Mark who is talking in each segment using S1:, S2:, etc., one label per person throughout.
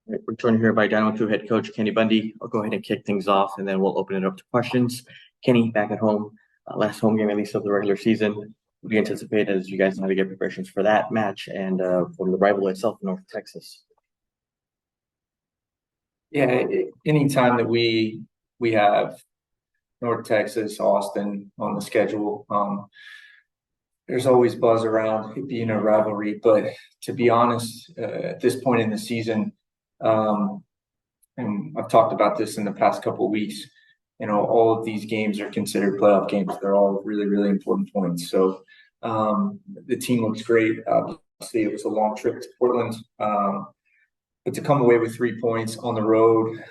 S1: Right, we're joined here by Dynamo 2 head coach Kenny Bundy. I'll go ahead and kick things off, and then we'll open it up to questions. Kenny, back at home, last home game at least of the regular season. What do you anticipate as you guys navigate preparations for that match and from the rival itself, North Texas?
S2: Yeah, anytime that we have North Texas, Austin on the schedule, there's always buzz around it being a rivalry. But to be honest, at this point in the season, um, and I've talked about this in the past couple of weeks, all of these games are considered playoff games. They're all really, really important points. So the team looks great. Obviously, it was a long trip to Portland. But to come away with 3 points on the road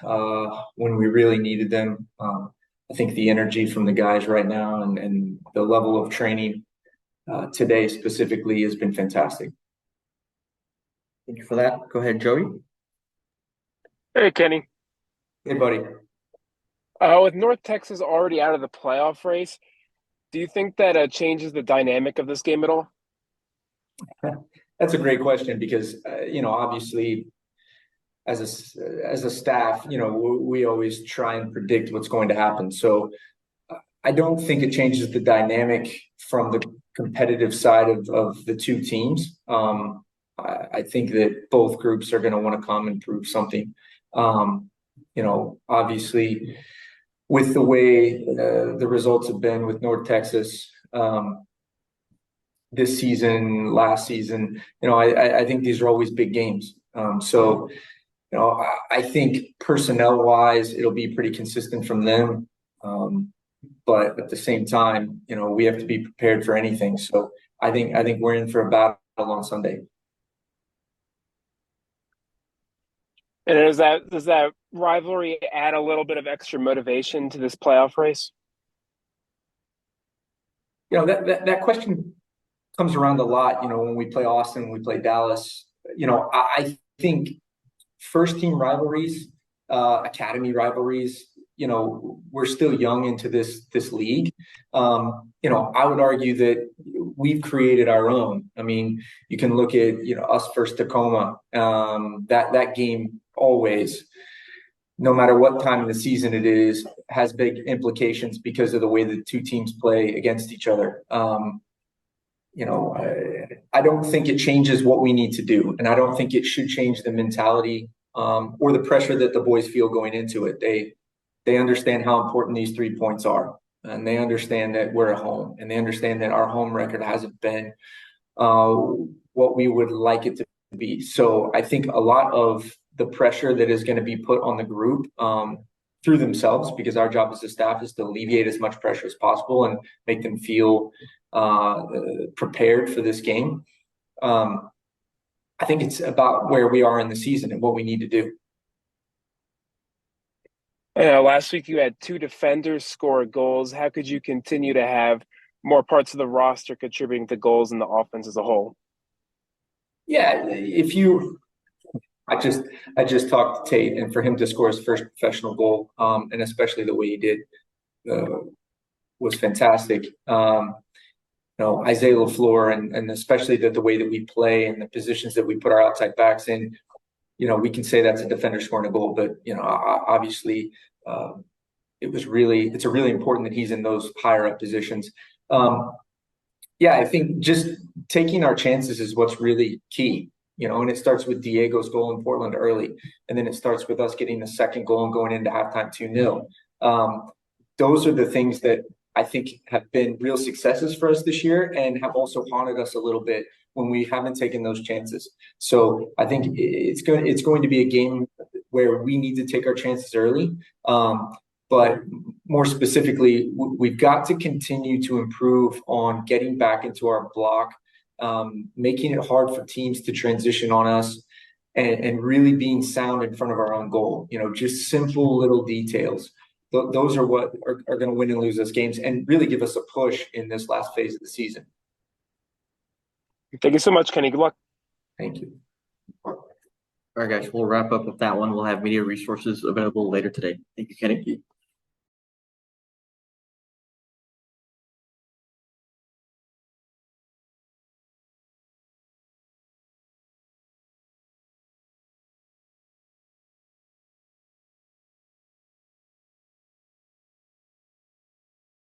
S2: when we really needed them, I think the energy from the guys right now and the level of training today specifically has been fantastic.
S1: Thank you for that. Go ahead, Joey.
S3: Hey, Kenny.
S2: Hey, buddy.
S3: With North Texas already out of the playoff race, do you think that changes the dynamic of this game at all?
S2: That's a great question because, obviously, as a staff, we always try and predict what's going to happen. So I don't think it changes the dynamic from the competitive side of the two teams. I think that both groups are going to want to come and prove something. Obviously, with the way the results have been with North Texas this season, last season, I think these are always big games. I think personnel-wise, it'll be pretty consistent from them. But at the same time, we have to be prepared for anything. So I think we're in for a battle on Sunday.
S3: And does that rivalry add a little bit of extra motivation to this playoff race?
S2: That question comes around a lot. When we play Austin, when we play Dallas. I think first team rivalries, academy rivalries, we're still young into this league. I would argue that we've created our own. I mean, you can look at, us versus Tacoma. That game always, no matter what time of the season it is, has big implications because of the way the two teams play against each other. I don't think it changes what we need to do, and I don't think it should change the mentality or the pressure that the boys feel going into it. They understand how important these 3 points are, and they understand that we're at home, and they understand that our home record hasn't been what we would like it to be. So I think a lot of the pressure that is going to be put on the group through themselves, because our job as a staff is to alleviate as much pressure as possible and make them feel prepared for this game. I think it's about where we are in the season and what we need to do.
S3: Last week you had 2 defenders score goals. How could you continue to have more parts of the roster contributing to goals in the offense as a whole?
S2: Yeah, I just talked to Tate, and for him to score his first professional goal, and especially the way he did, was fantastic. Isaiah LaFleur, and especially the way that we play and the positions that we put our outside backs in, we can say that's a defender scoring a goal, but obviously, it's really important that he's in those higher up positions. I think just taking our chances is what's really key, and it starts with Diego's goal in Portland early, and then it starts with us getting the second goal and going into halftime 2-0. Those are the things that I think have been real successes for us this year and have also haunted us a little bit when we haven't taken those chances. So I think it's going to be a game where we need to take our chances early. But more specifically, we've got to continue to improve on getting back into our block, making it hard for teams to transition on us, and really being sound in front of our own goal. Just simple little details. Those are what are going to win and lose us games and really give us a push in this last phase of the season.
S3: Thank you so much, Kenny. Good luck.
S2: Thank you.
S1: All right, guys, we'll wrap up with that one. We'll have media resources available later today. Thank you, Kenny.